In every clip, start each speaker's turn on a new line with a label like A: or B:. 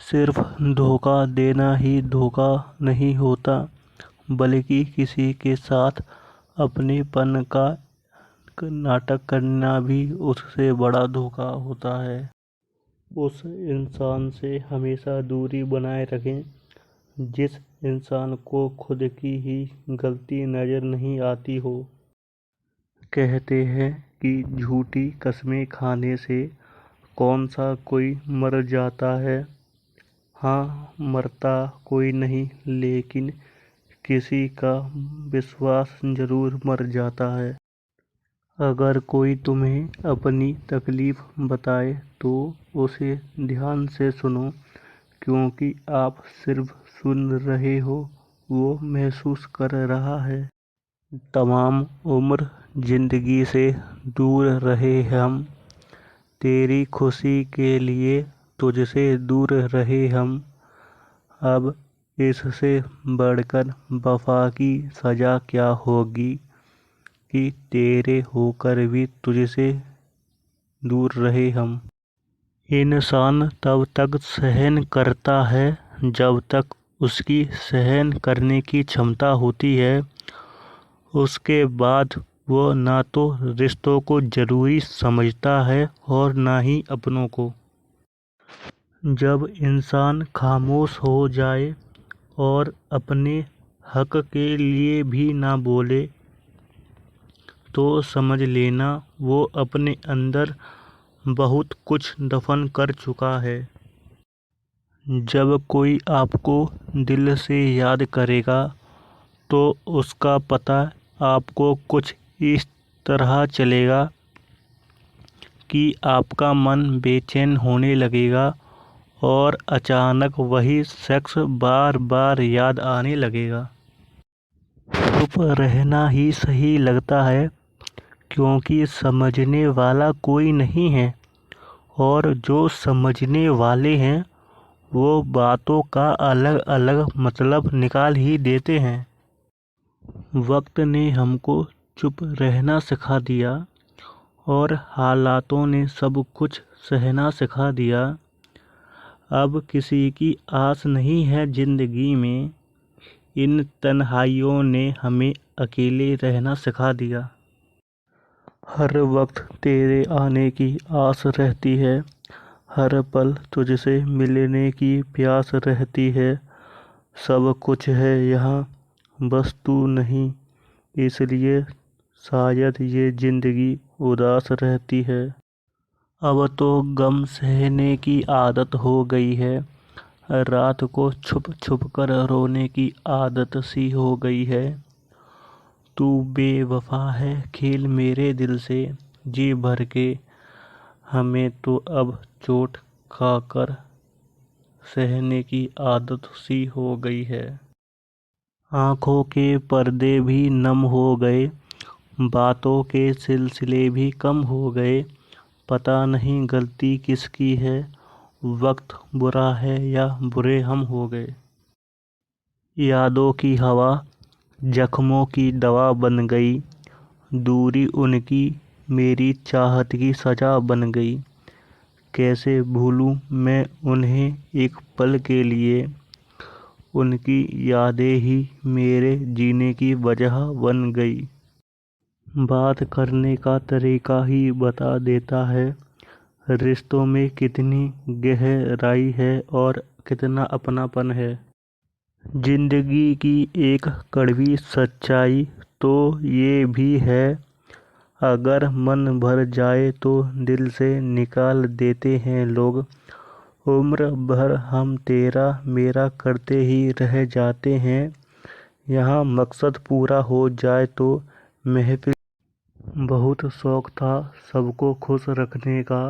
A: सिर्फ धोखा देना ही धोखा नहीं होता, बल्कि किसी के साथ अपनेपन का नाटक करना भी उससे बड़ा धोखा होता है। उस इंसान से हमेशा दूरी बनाए रखें जिस इंसान को खुद की ही गलती नजर नहीं आती हो। कहते हैं कि झूठी कस्में खाने से कौन सा कोई मर जाता है। हाँ, मरता कोई नहीं, लेकिन किसी का विश्वास जरूर मर जाता है। अगर कोई तुम्हें अपनी तकलीफ बताए तो उसे ध्यान से सुनो, क्योंकि आप सिर्फ सुन रहे हो, वो महसूस कर रहा है। तमाम उम्र जिंदगी से दूर रहे हम, तेरी खुशी के लिए तुझसे दूर रहे हम। अब इससे बढ़कर वफा की सजा क्या होगी कि तेरे होकर भी तुझसे दूर रहे हम। इंसान तब तक सहन करता है जब तक उसकी सहन करने की क्षमता होती है। उसके बाद वो ना तो रिश्तों को जरूरी समझता है और ना ही अपनों को। जब इंसान खामोश हो जाए और अपने हक के लिए भी ना बोले, तो समझ लेना वो अपने अंदर बहुत कुछ दफन कर चुका है। जब कोई आपको दिल से याद करेगा तो उसका पता आपको कुछ इस तरह चलेगा कि आपका मन बेचैन होने लगेगा और अचानक वही शख्स बार बार याद आने लगेगा। चुप रहना ही सही लगता है, क्योंकि समझने वाला कोई नहीं है, और जो समझने वाले हैं वो बातों का अलग अलग मतलब निकाल ही देते हैं। वक्त ने हमको चुप रहना सिखा दिया और हालातों ने सब कुछ सहना सिखा दिया। अब किसी की आस नहीं है जिंदगी में, इन तन्हाइयों ने हमें अकेले रहना सिखा दिया। हर वक्त तेरे आने की आस रहती है, हर पल तुझसे मिलने की प्यास रहती है। सब कुछ है यहाँ, बस तू नहीं, इसलिए शायद ये जिंदगी उदास रहती है। अब तो गम सहने की आदत हो गई है, रात को छुप छुप कर रोने की आदत सी हो गई है। तू बेवफा है खेल मेरे दिल से जी भर के, हमें तो अब चोट खाकर सहने की आदत सी हो गई है। आंखों के पर्दे भी नम हो गए, बातों के सिलसिले भी कम हो गए। पता नहीं गलती किसकी है, वक्त बुरा है या बुरे हम हो गए। यादों की हवा जख्मों की दवा बन गई, दूरी उनकी मेरी चाहत की सजा बन गई। कैसे भूलूं मैं उन्हें एक पल के लिए, उनकी यादें ही मेरे जीने की वजह बन गई। बात करने का तरीका ही बता देता है रिश्तों में कितनी गहराई है और कितना अपनापन है। जिंदगी की एक कड़वी सच्चाई तो ये भी है, अगर मन भर जाए तो दिल से निकाल देते हैं लोग। उम्र भर हम तेरा मेरा करते ही रह जाते हैं, यहाँ मकसद पूरा हो जाए तो महफिल। बहुत शौक था सबको खुश रखने का,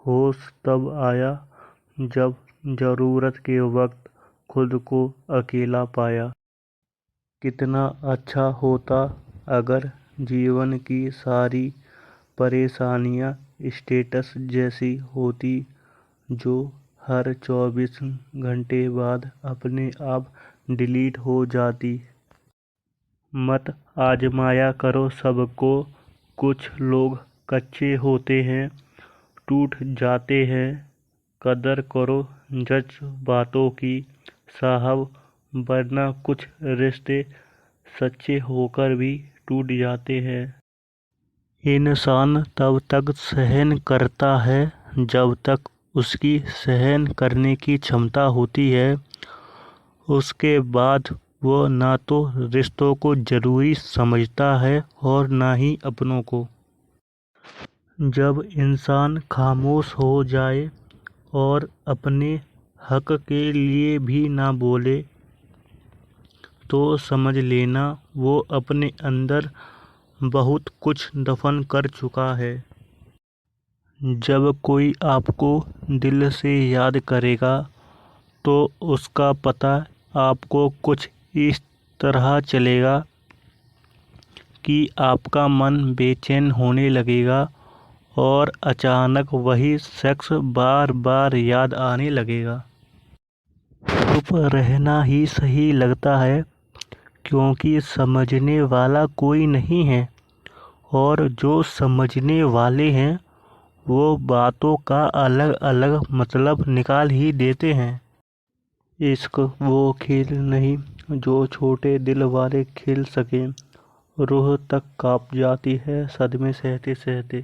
A: होश तब आया जब जरूरत के वक्त खुद को अकेला पाया। कितना अच्छा होता अगर जीवन की सारी परेशानियां स्टेटस जैसी होती, जो हर 24 घंटे बाद अपने आप डिलीट हो जाती। मत आजमाया करो सबको, कुछ लोग कच्चे होते हैं, टूट जाते हैं, कदर करो जज्बातों की साहब, वरना कुछ रिश्ते सच्चे होकर भी टूट जाते हैं। इंसान तब तक सहन करता है जब तक उसकी सहन करने की क्षमता होती है। उसके बाद वो ना तो रिश्तों को जरूरी समझता है और ना ही अपनों को। जब इंसान खामोश हो जाए और अपने हक के लिए भी ना बोले तो समझ लेना वो अपने अंदर बहुत कुछ दफन कर चुका है। जब कोई आपको दिल से याद करेगा तो उसका पता आपको कुछ इस तरह चलेगा कि आपका मन बेचैन होने लगेगा और अचानक वही शख्स बार बार याद आने लगेगा। चुप रहना ही सही लगता है क्योंकि समझने वाला कोई नहीं है और जो समझने वाले हैं वो बातों का अलग अलग मतलब निकाल ही देते हैं। इश्क वो खेल नहीं जो छोटे दिल वाले खेल सकें। रूह तक कांप जाती है सदमे सहते सहते।